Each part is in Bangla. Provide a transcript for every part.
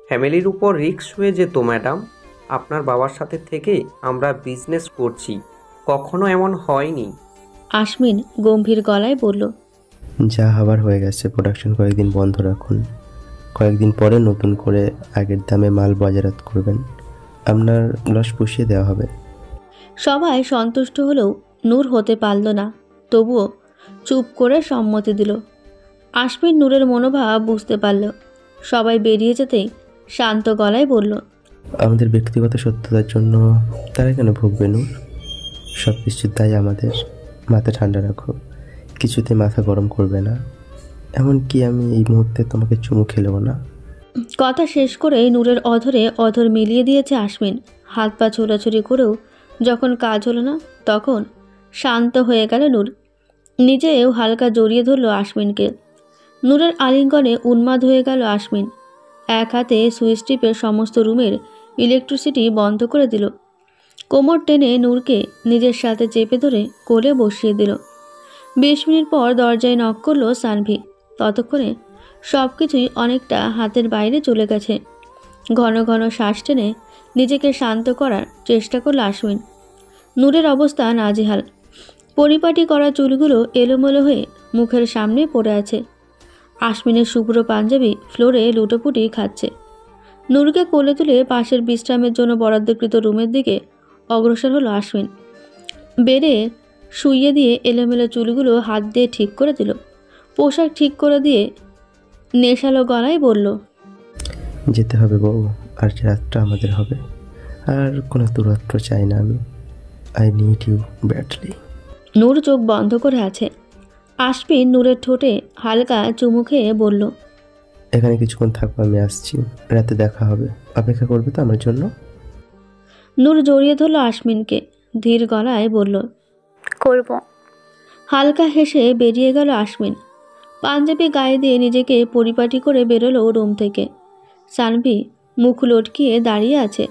ফ্যামিলির উপর রিস্ক হয়ে যেত ম্যাডাম। আপনার বাবার সাথে থেকে আমরা বিজনেস করছি, কখনো এমন হয়নি। আশমিন গম্ভীর গলায় বলল। যা হবার হয়ে গেছে, প্রোডাকশন কয়েকদিন বন্ধ রাখুন। কয়েকদিন পরে নতুন করে আগের দামে মাল বাজারজাত করবেন, আপনার লস পুষিয়ে দেওয়া হবে। সবাই সন্তুষ্ট হলেও নূর হতে পারল না, তবুও চুপ করে সম্মতি দিল। আশমিন নূরের মনোভাব বুঝতে পারল। সবাই বেরিয়ে যেতেই শান্ত গলায় বলল, আমাদের ব্যক্তিগত সত্যতার জন্য তারা কেন ভুগবে নূর? সব কিছুর দায় আমাদের। মাথা ঠান্ডা রাখো, কিছুতে মাথা গরম করবে না। এমনকি আমি এই মুহূর্তে তোমাকে চুমু খেলেও না। কথা শেষ করে নূরের অধরে অধর মিলিয়ে দিয়েছে আশমিন। হাত পা ছোড়াছুড়ি করেও যখন কাজ হলো না, তখন শান্ত হয়ে গেল নূর। নিজেও হালকা জড়িয়ে ধরল আশমিনকে। নূরের আলিঙ্গনে উন্মাদ হয়ে গেল আশমিন। এক হাতে সুইচ টিপে সমস্ত রুমের ইলেকট্রিসিটি বন্ধ করে দিল। কোমর টেনে নূরকে নিজের সাথে চেপে ধরে কোলে বসিয়ে দিল। 20 মিনিট পর দরজায় নক করলো সানভি। ততক্ষণে সব কিছুই অনেকটা হাতের বাইরে চলে গেছে। ঘন ঘন শ্বাস টেনে নিজেকে শান্ত করার চেষ্টা করল আশমিন। নূরের অবস্থা নাজেহাল। পরিপাটি করা চুলগুলো এলোমেলো হয়ে মুখের সামনে পড়ে আছে। আশমিনের শুভ্র পাঞ্জাবি ফ্লোরে লুটোপুটি খাচ্ছে। নূরকে কোলে তুলে পাশের বিশ্রামের জন্য বরাদ্দকৃত রুমের দিকে অগ্রসর হলো আশমিন। বেডে শুইয়ে দিয়ে এলোমেলো চুলগুলো হাত দিয়ে ঠিক করে দিল। পোশাক ঠিক করে দিয়ে নেশালো গলায় বলল, যেতে হবে বউ, আর রাতটা আমাদের হবে। আর কোনো দূরত্ব চাই না আমি। I need you badly. Noor চোখ বন্ধ করে আছে। আশমিন নূরের ঠোঁটে হালকা চুমু খেয়ে বলল, এখানে কিছুক্ষণ থাকবো, আমি আসছি। রাতে দেখা হবে, অপেক্ষা করবে তো আমার জন্য? নূর জড়িয়ে ধরল আশমিনকে, ধীর গলায় বলল, করব। হালকা হেসে বেরিয়ে গেল আশমিন। পাঞ্জাবি গায়ে দিয়ে নিজেকে পরিপাটি করে বেরোলো রুম থেকে। সানভি মুখ লটকিয়ে দাঁড়িয়ে আছে।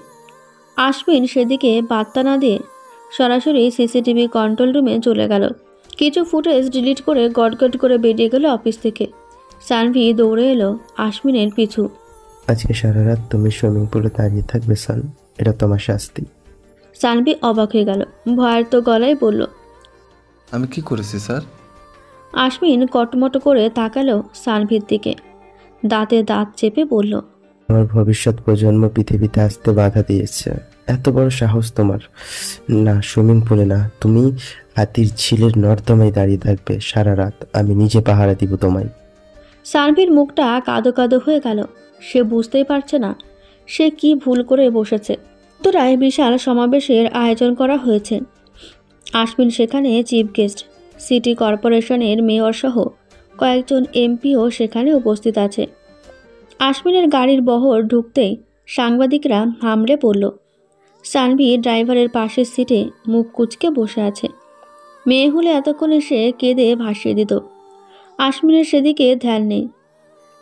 আশমিন সেদিকে পাত্তা না দিয়ে সরাসরি সিসিটিভি কন্ট্রোল রুমে চলে গেল। কিছু ফুটেজ ডিলিট করে গটগট করে বেরিয়ে গেল অফিস থেকে। সানভি দৌড়ে এলো আশমিনের পিছু। আজকে সারা রাত তুমি সুইমিং পুলে দাঁড়িয়ে থাকবে সান, এটা তোমার শাস্তি। সানভি অবাক হয়ে গেল, ভয়ার্ত গলায় বলল, আমি কি করেছি স্যার? আশমিন কটমটো করে তাকালো সানভির দিকে, দাঁতে দাঁত চেপে বলল, আমার ভবিষ্যৎ প্রজন্ম পৃথিবীতে আসতে বাধা দিয়েছে। এত বড় সাহস তোমার! না, সুইমিং পুলে না, তুমি হাতির ঝিলের নর্দমায় দাঁড়িয়ে থাকবে সারা রাত। আমি নিজে পাহারা দিব তোমায়। সানভির মুখটা কাদো কাদো হয়ে গেল। সে বুঝতেই পারছে না সে কি ভুল করে বসেছে। উত্তরায় বিশাল সমাবেশের আয়োজন করা হয়েছে। আশমিন সেখানে চিফ গেস্ট। সিটি কর্পোরেশনের মেয়র সহ কয়েকজন এমপিও সেখানে উপস্থিত আছে। আশমিনের গাড়ির বহর ঢুকতেই সাংবাদিকরা হামলে পড়ল। সানভি ড্রাইভারের পাশের সিটে মুখ কুঁচকে বসে আছে। মেয়ে হলে এতক্ষণে সে কেঁদে ভাসিয়ে দিত। আশমিনের সেদিকে ধ্যান নেই।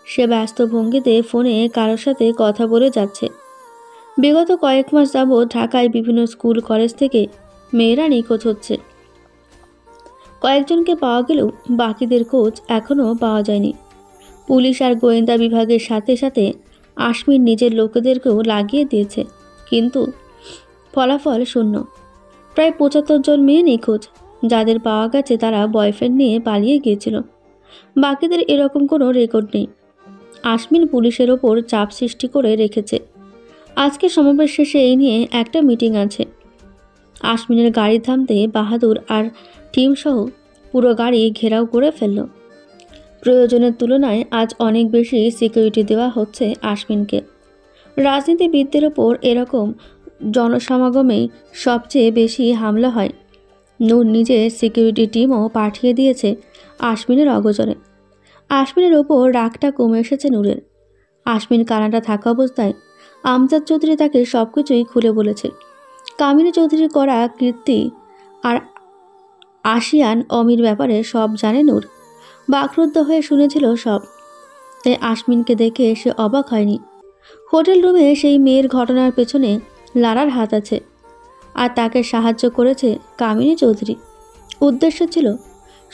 সে ব্যস্ত ভঙ্গিতে ফোনে কারোর সাথে কথা বলে যাচ্ছে। বিগত কয়েক মাস যাবৎ ঢাকায় বিভিন্ন স্কুল কলেজ থেকে মেয়েরা নিখোঁজ হচ্ছে। কয়েকজনকে পাওয়া গেলেও বাকিদের খোঁজ এখনও পাওয়া যায়নি। পুলিশ আর গোয়েন্দা বিভাগের সাথে সাথে আশমিন নিজের লোকেদেরকেও লাগিয়ে দিয়েছে, কিন্তু ফলাফল শূন্য। প্রায় 75 জন মেয়ে নিখোঁজ। যাদের পাওয়া গেছে তারা বয়ফ্রেন্ড নিয়ে পালিয়ে গিয়েছিল। বাকিদের এরকম কোনো রেকর্ড নেই। আশমিন পুলিশের ওপর চাপ সৃষ্টি করে রেখেছে। আজকে সমাবেশ শেষে এই নিয়ে একটা মিটিং আছে। আশমিনের গাড়ি থামতে বাহাদুর আর টিম সহ পুরো গাড়ি ঘেরাও করে ফেলল। প্রয়োজনের তুলনায় আজ অনেক বেশি সিকিউরিটি দেওয়া হচ্ছে আশমিনকে। রাজনীতিবিদদের ওপর এরকম জনসমাগমেই সবচেয়ে বেশি হামলা হয়। নূর নিজের সিকিউরিটি টিমও পাঠিয়ে দিয়েছে আশমিনের অগোচরে। আশমিনের ওপর রাগটা কমে এসেছে নূরের। আশমিন কানাডা থাকা অবস্থায় আমজাদ চৌধুরী তাকে সব কিছুই খুলে বলেছে। কামিনী চৌধুরীর করা কীর্তি আর আশিয়ান অমির ব্যাপারে সব জানে নূর। বাকরুদ্ধ হয়ে শুনেছিল সব। তাই আশমিনকে দেখে সে অবাক হয়নি। হোটেল রুমে সেই মেয়ের ঘটনার পেছনে লারার হাত আছে, আর তাকে সাহায্য করেছে কামিনী চৌধুরী। উদ্দেশ্য ছিল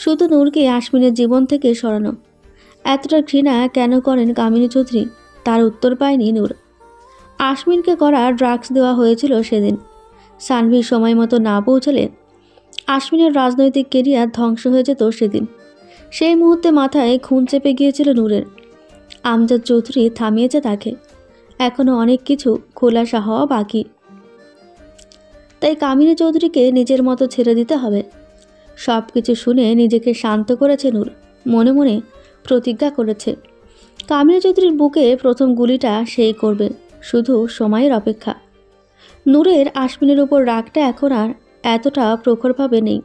শুধু নূরকে আশমিনের জীবন থেকে সরানো। এতটা ঘৃণা কেন করেন কামিনী চৌধুরী, তার উত্তর পায়নি নূর। আশমিনকে করা ড্রাগস দেওয়া হয়েছিল সেদিন। সানভীর সময় মতো না পৌঁছালে আশমিনের রাজনৈতিক কেরিয়ার ধ্বংস হয়ে যেত সেদিন। সেই মুহূর্তে মাথায় খুন চেপে গিয়েছিল নূরের। আমজাদ চৌধুরী থামিয়েছে তাকে। এখনও অনেক কিছু খোলাসা হওয়া বাকি। তাই কামিনী চৌধুরীকে নিজের মতো ছেড়ে দিতে হবে। সব কিছু শুনে নিজেকে শান্ত করেছে নূর। মনে মনে প্রতিজ্ঞা করেছে, কামিনী চৌধুরীর বুকে প্রথম গুলিটা সেই করবে। শুধু সময়ের অপেক্ষা। নূরের আশমিনের উপর রাগটা এখন আর এতটা প্রখরভাবে নেই।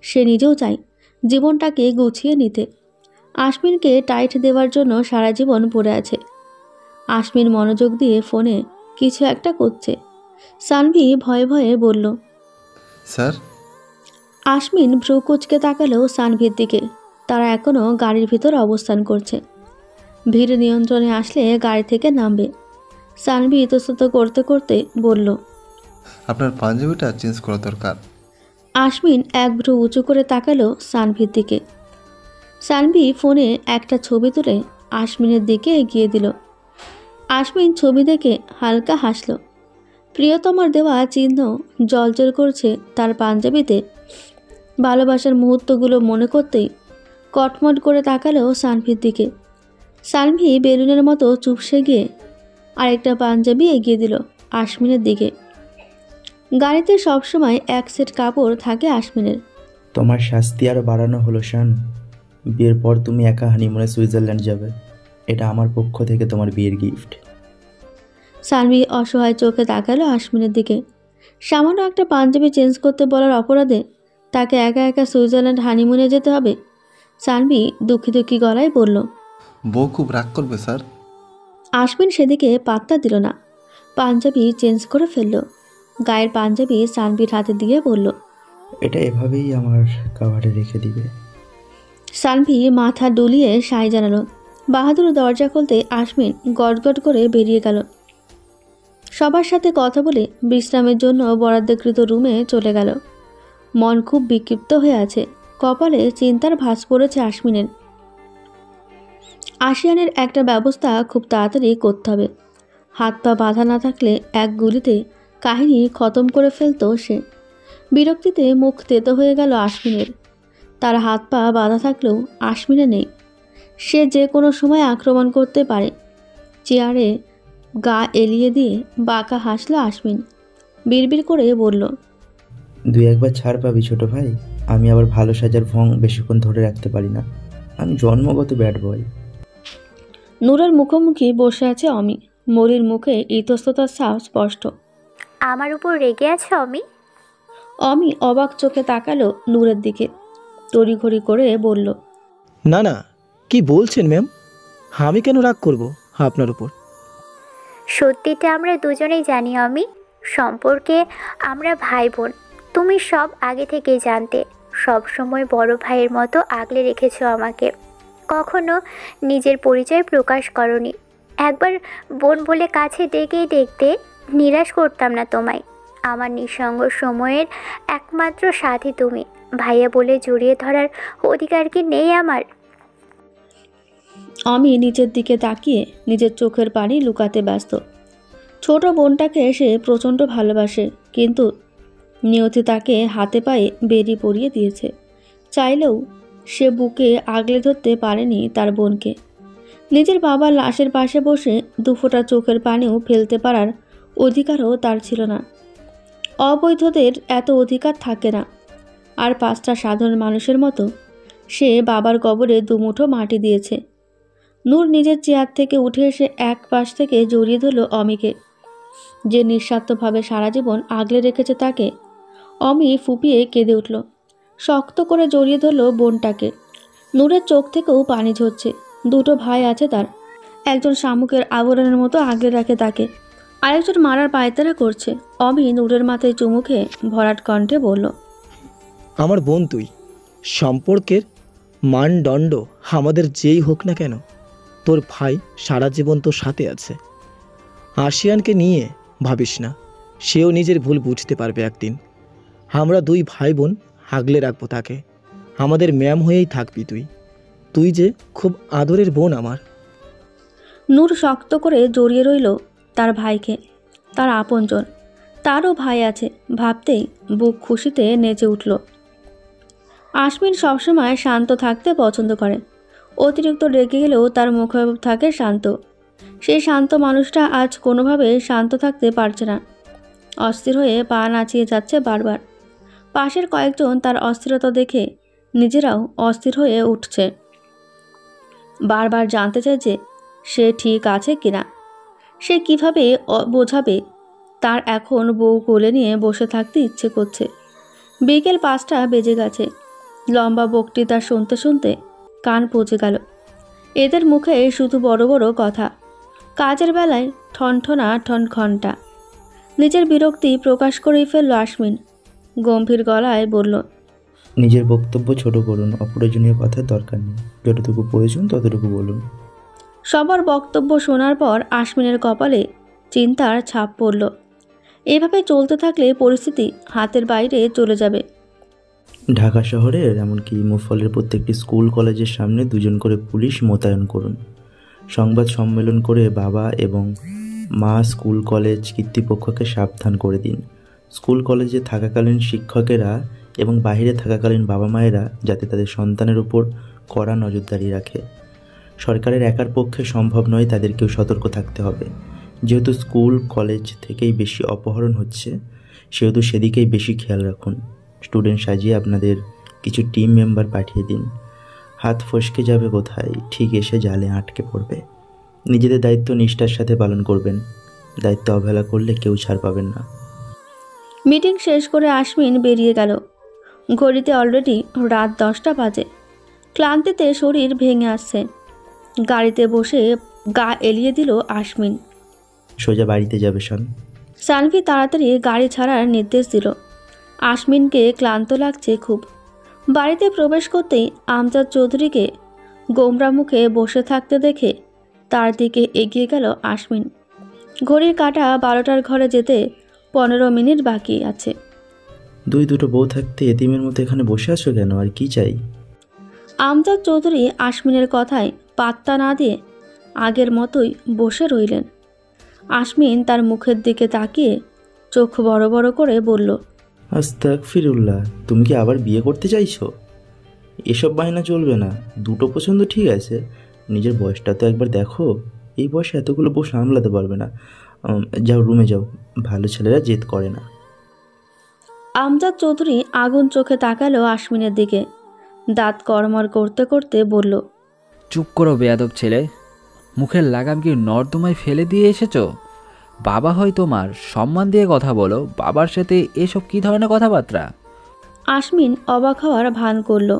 সে নিজেও চায় জীবনটাকে গুছিয়ে নিতে। আশমিনকে টাইট দেওয়ার জন্য সারা জীবন পড়ে আছে। আশমিন মনোযোগ দিয়ে ফোনে কিছু একটা করছে। সানভি ভয়ে ভয়ে বলল, স্যার। আশমিন ভ্রু কুচকে তাকালো সানভির দিকে। তারা এখনও গাড়ির ভিতর অবস্থান করছে। ভিড় নিয়ন্ত্রণে আসলে গাড়ি থেকে নামবে। সানভি ইতস্তত করতে করতে বলল, আপনার পাঞ্জাবিটা চেঞ্জ করা দরকার। আশমিন এক ভ্রু উঁচু করে তাকালো সানভির দিকে। সানভি ফোনে একটা ছবি তুলে আশমিনের দিকে এগিয়ে দিল। আশমিন ছবি দেখে হালকা হাসল। প্রিয়তমার দেওয়া চিহ্ন জলজল করছে তার পাঞ্জাবিতে। ভালোবাসার মুহূর্তগুলো মনে করতেই কটমট করে তাকালো সানভির দিকে। সানভি বেলুনের মতো চুপসে গিয়ে আরেকটা পাঞ্জাবি এগিয়ে দিল আশমিনের দিকে। গাড়িতে সবসময় এক সেট কাপড় থাকে আশমিনের। তোমার শাস্তি আরও বাড়ানো হলো শান। বিয়ের পর তুমি একা হানিমুনে সুইজারল্যান্ড যাবে। এটা আমার পক্ষ থেকে তোমার বিয়ের গিফট। সানভি অসহায় চোখে তাকালো আশমিনের দিকে। সামান্য একটা পাঞ্জাবি চেঞ্জ করতে বলার অপরাধে তাকে একা একা সুইজারল্যান্ড হানিমুনে যেতে হবে। সানভি দুঃখী দুঃখী গলায় বলল। বউ খুব রাগ করবে স্যার। আশমিন সেদিকে পাত্তা দিল না। পাঞ্জাবি চেঞ্জ করে ফেলল। গায়ের পাঞ্জাবি সানভির হাতে দিয়ে বলল, এটা এভাবেই আমার কাভারে রেখে দিবে। সানভি মাথা ডুলিয়ে সায় জানালো। বাহাদুর দরজা খুলতে আশমিন গটগট করে বেরিয়ে গেল। সবার সাথে কথা বলে বিশ্রামের জন্য বরাদ্দকৃত রুমে চলে গেল। মন খুব বিক্ষিপ্ত হয়ে আছে। কপালে চিন্তার ভাঁজ পড়েছে আশমিনের। আশিয়ানের একটা ব্যবস্থা খুব তাড়াতাড়ি করতে হবে। হাত পা বাঁধা না থাকলে এক গুলিতে কাহিনী খতম করে ফেলত সে। বিরক্তিতে মুখ তেতো হয়ে গেল আশমিনের। তার হাত পা বাঁধা থাকলেও আশমিনে নেই। সে যে কোনো সময় আক্রমণ করতে পারে। চেয়ারে গা এলিয়ে দিয়ে বাঁকা হাসল আশমিন। বিড়বিড় করে বলল, দুই একবার ছাড় পাবি ছোট ভাই। আমি আবার ভালো সাজার ভং বেশিক্ষণ ধরে রাখতে পারি না। আমি জন্মগত ব্যাড বয়। নূরের মুখোমুখি বসে আছে অমি। মলির মুখে ইতস্ততার ছাপ স্পষ্ট। আমার উপর রেগে আছে অমি? অমি অবাক চোখে তাকালো নূরের দিকে। তড়িঘড়ি করে বলল, না না, কি বলছেন ম্যাম? আমি কেন রাগ করব আপনার উপর? সত্যিটা আমরা দুজনেই জানি অমি। সম্পর্কে আমরা ভাই বোন। তুমি সব আগে থেকেই জানতে। সব সময় বড় ভাইয়ের মতো আগলে রেখেছো আমাকে। কখনো নিজের পরিচয় প্রকাশ করনি। একবার বোন বলে কাছে ডেকেই দেখতে নিরাশ করতাম না তোমায়। আমার নিঃসঙ্গ সময়ের একমাত্র সাথী তুমি। ভাইয়া বলে জড়িয়ে ধরার অধিকার কি নেই আমার? অমি নিচের দিকে তাকিয়ে নিজের চোখের পানি লুকাতে ব্যস্ত। ছোট বোনটাকে সে প্রচণ্ড ভালোবাসে, কিন্তু নিয়তি তাকে হাতে পায়ে বেরি পরিয়ে দিয়েছে। চাইলেও সে বুকে আগলে ধরতে পারেনি তার বোনকে। নিজের বাবার লাশের পাশে বসে দুফোঁটা চোখের পানিও ফেলতে পারার অধিকারও তার ছিল না। অবৈধদের এত অধিকার থাকে না। আর পাঁচটা সাধারণ মানুষের মতো সে বাবার কবরে দুমুঠো মাটি দিয়েছে। নূর নিজের চেয়ার থেকে উঠে এসে এক পাশ থেকে জড়িয়ে ধরল অমিকে, যে নিঃস্বার্থভাবে সারা জীবন আগলে রেখেছে তাকে। অমি ফুপিয়ে কেঁদে উঠল। শক্ত করে জড়িয়ে ধরল বোনটাকে। নূরের চোখ থেকেও পানি ঝরছে। দুটো ভাই আছে তার। একজন শামুকের আবরণের মতো আগলে রাখে তাকে, আরেকজন মারার পায়তারা করছে। অমি নূরের মাথায় চুমু খেয়ে ভরাট কণ্ঠে বলল, আমার বোন তুই। সম্পর্কের মানদণ্ড আমাদের যেই হোক না কেন, তোর ভাই সারা জীবন তোর সাথে আছে। আশিয়ানকে নিয়ে ভাবিস না, সেও নিজের ভুল বুঝতে পারবে একদিন। আমরা দুই ভাই বোন আগলে রাখবো তাকে। আমাদের ম্যাম হয়েই থাকবি তুই। তুই যে খুব আদরের বোন আমার। নূর শক্ত করে জড়িয়ে রইল তার ভাইকে, তার আপনজন। তারও ভাই আছে ভাবতেই বুক খুশিতে নেচে উঠল। আশমিন সবসময় শান্ত থাকতে পছন্দ করে। অতিরিক্ত রেগে গেলেও তার মুখভাব থাকে শান্ত। সেই শান্ত মানুষটা আজ কোনোভাবে শান্ত থাকতে পারছে না। অস্থির হয়ে পা নাচিয়ে যাচ্ছে বারবার। পাশের কয়েকজন তার অস্থিরতা দেখে নিজেরাও অস্থির হয়ে উঠছে। বারবার জানতে চায় যে সে ঠিক আছে কিনা। সে কিভাবে বোঝাবে তার এখন বউ কোলে নিয়ে বসে থাকতে ইচ্ছে করছে। বিকেল 5টা বেজে গেছে। লম্বা বক্তৃতা শুনতে শুনতে কান পচে গেল। এদের মুখে শুধু বড় বড় কথা, কাজের বেলায় ঠনঠনা ঠনঘণ্টা। নিজের বিরক্তি প্রকাশ করেই ফেলল আশমিন। গম্ভীর গলায় বলল, নিজের বক্তব্য ছোট করুন, অপ্রয়োজনীয় কথার দরকার নেই। যতটুকু প্রয়োজন ততটুকু বলুন। সবার বক্তব্য শোনার পর আশমিনের কপালে চিন্তার ছাপ পড়ল। এভাবে চলতে থাকলে পরিস্থিতি হাতের বাইরে চলে যাবে। ঢাকা শহরের এমনকি মুফলের প্রত্যেকটি স্কুল কলেজের সামনে 2 জন করে পুলিশ মোতায়েন করুন। সংবাদ সম্মেলন করে বাবা এবং মা স্কুল কলেজ কর্তৃপক্ষকে সাবধান করে দিন। স্কুল কলেজে থাকাকালীন শিক্ষকেরা এবং বাইরে থাকাকালীন বাবা মায়েরা যাতে তাদের সন্তানের উপর কড়া নজরদারি রাখে। সরকারের একার পক্ষে সম্ভব নয়, তাদেরকেও সতর্ক থাকতে হবে। যেহেতু স্কুল কলেজ থেকেই বেশি অপহরণ হচ্ছে, সেহেতু সেদিকেই বেশি খেয়াল রাখুন। স্টুডেন্ট সাজিয়ে আপনাদের কিছু টিম মেম্বার পাঠিয়ে দিন। হাত ফসকে যাবে কোথায়, ঠিক এসে জালে আটকে পড়বে। নিজেদের দায়িত্ব নিষ্ঠার সাথে পালন করবেন। দায়িত্ব অবহেলা করলে কেউ ছাড় পাবেন না। মিটিং শেষ করে আশমিন বেরিয়ে গেল। ঘড়িতে অলরেডি রাত 10টা বাজে। ক্লান্তিতে শরীর ভেঙে আসছে। গাড়িতে বসে গা এলিয়ে দিল আশমিন। সোজা বাড়িতে যাবে শান। সানভি তাড়াতাড়ি গাড়ি ছাড়ার নির্দেশ দিল। আশমিনকে ক্লান্ত লাগছে খুব। বাড়িতে প্রবেশ করতেই আমজাদ চৌধুরীকে গোমরা মুখে বসে থাকতে দেখে তার দিকে এগিয়ে গেল আশমিন। ঘড়ির কাঁটা 12টার ঘরে যেতে 15 মিনিট বাকি আছে। দুটো বউ থাকতে এতিমের মতো এখানে বসে আছো কেন? আর কি চাই? আমজাদ চৌধুরী আশমিনের কথায় পাত্তা না দিয়ে আগের মতোই বসে রইলেন। আশমিন তার মুখের দিকে তাকিয়ে চোখ বড় বড় করে বলল, আস্তাগফিরুল্লাহ, তুমি কি আবার বিয়ে করতে চাইছো? এসব বায়না চলবে না। দুটো পছন্দ ঠিক আছে, নিজের বয়সটা তো একবার দেখো। এই বয়সে এতগুলো বউ সামলাতে পারবে না। যাও রুমে যাও, ভালো ছেলেরা জেদ করে না। আমজাদ চৌধুরী আগুন চোখে তাকালো আশমিনের দিকে। দাঁত কড়মড় করতে করতে বলল, চুপ করো বেয়াদব ছেলে। মুখের লাগাম কি নর্দমায় ফেলে দিয়ে এসেছো? বাবা হয় তোমার, সম্মান দিয়ে কথা বলো। বাবার সাথে এসব কী ধরনের কথাবার্তা? আশমিন অবাক হওয়ার ভান করল।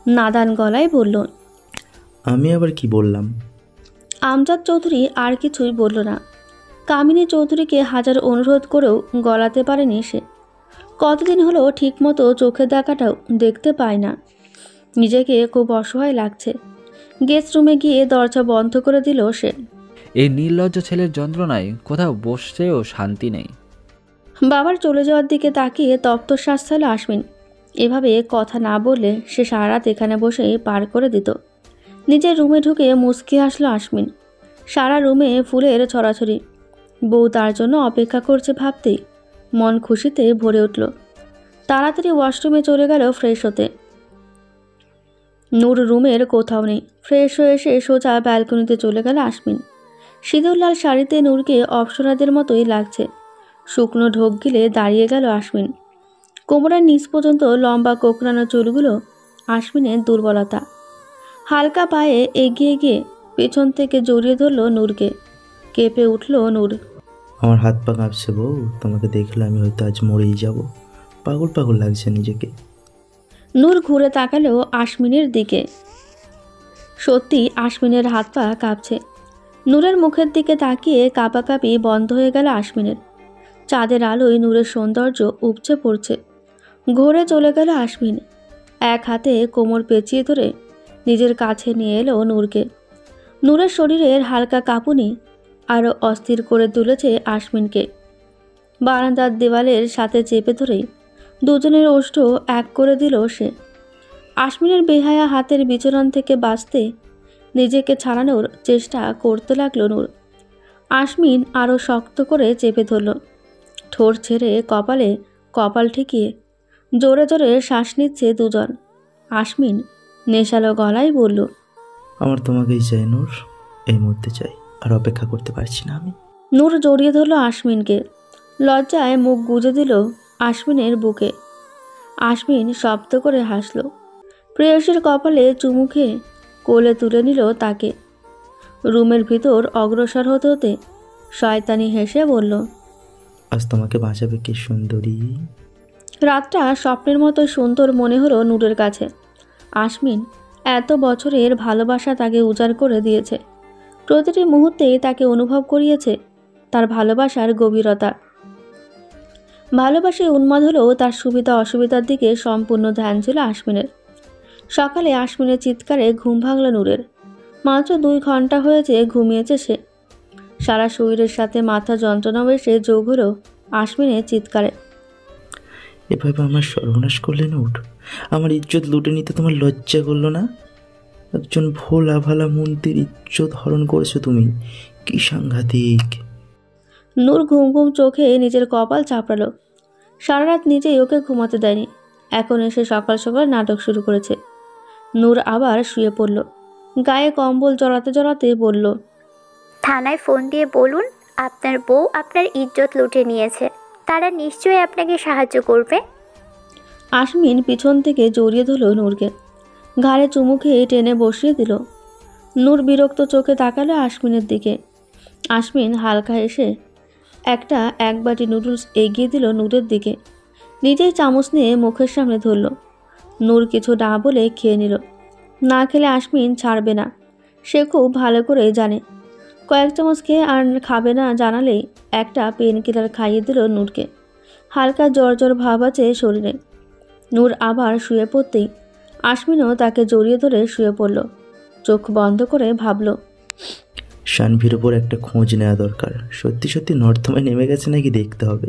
নাদান গলায় বলল, আমি আবার কি বললাম? আমজাদ চৌধুরী আর কিছুই বলল না। কামিনী চৌধুরীকে হাজার অনুরোধ করেও গলাতে পারেনি সে। কতদিন হলো ঠিকমতো চোখের দেখাটাও দেখতে পায় না। নিজেকে খুব অসহায় লাগছে। গেস্ট রুমে গিয়ে দরজা বন্ধ করে দিল সে। এই নির্লজ্জ ছেলের যন্ত্রণায় কোথাও বসতেও শান্তি নেই। বাবার চলে যাওয়ার দিকে তাকিয়ে তপ্ত শ্বাস ছাড়ল আশমিন। এভাবে কথা না বললে সে সারা রাত এখানে বসেই পার করে দিত। নিজের রুমে ঢুকে মুচকি হাসল আশমিন। সারা রুমে ফুলের ছড়াছড়ি। বউ তার জন্য অপেক্ষা করছে ভাবতেই মন খুশিতে ভরে উঠল। তাড়াতাড়ি ওয়াশরুমে চলে গেল ফ্রেশ হতে। নূর রুমের কোথাও নেই। ফ্রেশ হয়ে এসে সোজা ব্যালকনিতে চলে গেল আশমিন। সিঁদুর লাল শাড়িতে নূরকে অপ্সরাদের মতোই লাগছে। শুকনো ঢোক গিলে দাঁড়িয়ে গেল আশমিন। কোমরের নিচ পর্যন্ত লম্বা কোকড়ানো চুলগুলো আশমিনের দুর্বলতা। হালকা পায়ে এগিয়ে গিয়ে পেছন থেকে জড়িয়ে ধরল নূরকে। কেঁপে উঠল নূর। আমার হাত পা কাঁপছে বউ, তোমাকে দেখলে আমি হয়তো আজ মরেই যাব। পাগল পাগল লাগছে নিজেকে। নূর ঘুরে তাকালো আশমিনের দিকে। সত্যি আশমিনের হাত পা কাঁপছে। নূরের মুখের দিকে তাকিয়ে কাঁপাকাঁপি বন্ধ হয়ে গেল আশমিনের। চাঁদের আলোয় নূরের সৌন্দর্য উপচে পড়ছে। ঘুরে চলে গেল আশমিন। এক হাতে কোমর পেঁচিয়ে ধরে নিজের কাছে নিয়ে এলো নূরকে। নূরের শরীরের হালকা কাঁপুনি আরও অস্থির করে তুলেছে আশমিনকে। বারান্দার দেওয়ালের সাথে চেপে ধরে দুজনের ওষ্ঠ এক করে দিল সে। আশমিনের বেহায়া হাতের বিচরণ থেকে বাঁচতে নিজেকে ছাড়ানোর চেষ্টা করতে লাগলো নূর। আশমিন আরও শক্ত করে চেপে ধরল। ঠোঁট ছেড়ে কপালে কপাল ঠেকিয়ে জোরে জোরে শ্বাস নিচ্ছে দুজন। আশমিন নেশালো গলায় বলল, আমার তোমাকেই চাই নূর, এই মুহূর্তে চাই, আর অপেক্ষা করতে পারছি না আমি। নূর জড়িয়ে ধরল আশমিনকে। লজ্জায় মুখ গুজে দিল আশমিনের বুকে। আশমিন শব্দ করে হাসল। প্রেয়সীর কপালে চুমু খেয়ে কোলে তুলে নিল তাকে। রুমের ভিতর অগ্রসর হতে হতে শয়তানি হেসে বলল, আজ তোমাকে বাঁচাবে কি সুন্দরী। রাতটা স্বপ্নের মতো সুন্দর মনে হলো নূরের কাছে। আশমিন এত বছরের ভালোবাসা তাকে উজাড় করে দিয়েছে। প্রতিটি মুহূর্তে তাকে অনুভব করিয়েছে তার ভালোবাসার গভীরতা। ভালোবাসায় উন্মাদ হলেও তার সুবিধা অসুবিধার দিকে সম্পূর্ণ ধ্যান ছিল আশমিনের। সকালে আশমিনের চিৎকারে ঘুম ভাঙল নূরের। মাত্র 2 ঘন্টা হয়েছে ঘুমিয়েছে সে। সারা শরীরের সাথে মাথা যন্ত্রণাও এসে যোগ হলো আশমিনের চিৎকারে। এভাবে আমার সর্বনাশ করলে নূর, আমার ইজ্জত লুটে নিতে তোমার লজ্জা করলো না? একজন ভোলা ভালা মন্ত্রীর ইজ্জত হরণ করেছো তুমি, কি সাংঘাতিক। নূর ঘুম ঘুম চোখে নিজের কপাল চাপড়ালো। সারা রাত নিজেই ওকে ঘুমাতে দেয়নি, এখন এসে সকাল সকাল নাটক শুরু করেছে। নূর আবার শুয়ে পড়ল। গায়ে কম্বল জড়াতে জড়াতে বলল, থানায় ফোন দিয়ে বলুন আপনার বউ আপনার ইজ্জত লুটে নিয়েছে, তারা নিশ্চয়ই আপনাকে সাহায্য করবে। আশমিন পিছন থেকে জড়িয়ে ধরল নূরকে। ঘাড়ে চুমু খেয়ে টেনে বসিয়ে দিল। নূর বিরক্ত চোখে তাকালো আশমিনের দিকে। আশমিন হালকা এসে এক বাটি নুডলস এগিয়ে দিল নূরের দিকে। নিজেই চামচ নিয়ে মুখের সামনে ধরল। নূর কিছু না বলে খেয়ে নিল। না খেলে আশমিন ছাড়বে না, সে খুব ভালো করেই জানে। কয়েক চামচ খেয়ে আর খাবে না জানালেই একটা পেন কিলার খাইয়ে দিল নূরকে। হালকা জ্বর জ্বর ভাব আছে শরীরে। নূর আবার শুয়ে পড়তেই আশমিনও তাকে জড়িয়ে ধরে শুয়ে পড়ল। চোখ বন্ধ করে ভাবল, শানভির ওপর একটা খোঁজ নেওয়া দরকার। সত্যি সত্যি নর্দমায় নেমে গেছে নাকি দেখতে হবে।